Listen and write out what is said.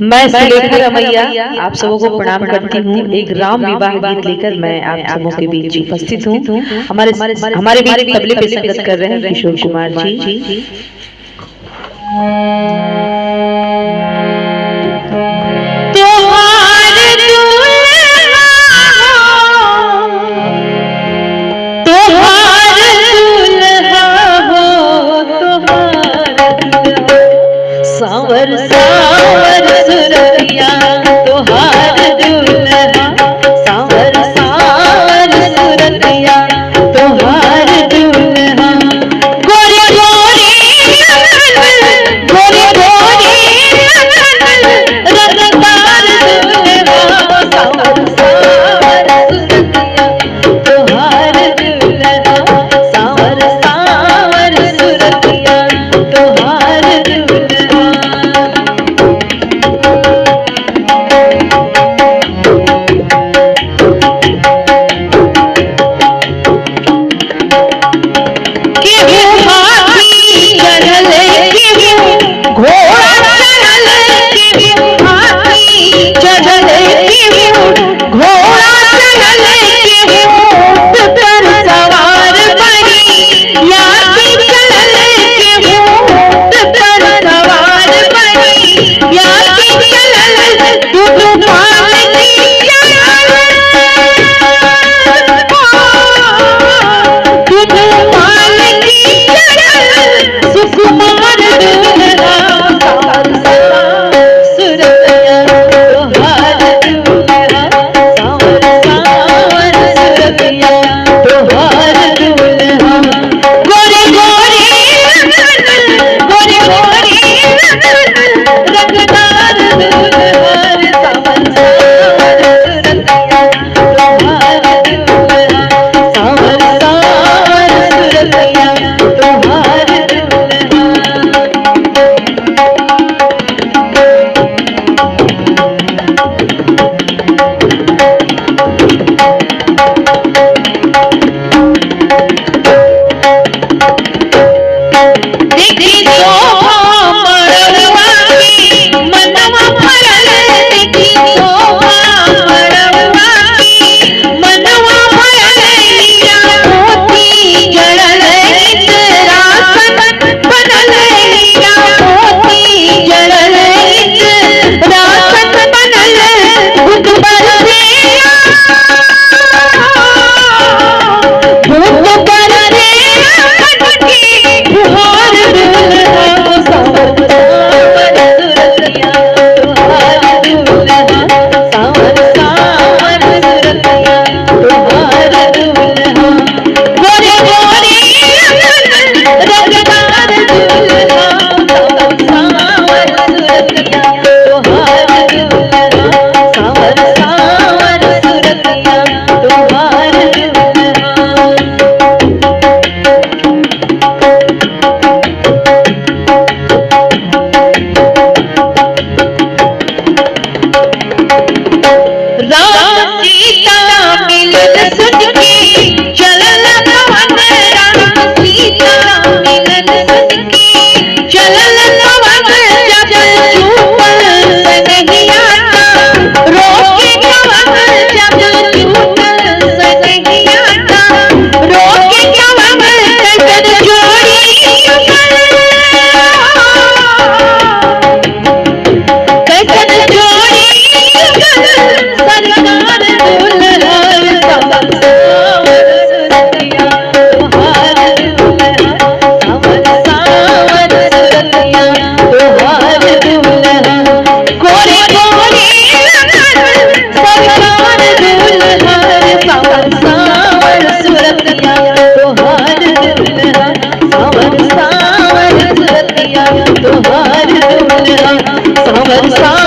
मैं सुलेखा रमैया आप सबों को प्रणाम करती हूँ। एक राम विवाह गीत लेकर मैं आप सबों के बीच उपस्थित हूँ। हमारे बीच तबले पे संगत कर रहे हैं किशोर कुमार जी। सावर सावर सुरतिया तोहार दुल्हा, सावर सावर सुरतिया तोहार दुल्हा। गोरी गोरी गोरी गोरी रंगदार दुल्हा, सावर सावर सुरतिया तोहार दुल्हा, सावर सावर सुरतिया तोहार दुल्हा। सावर सावर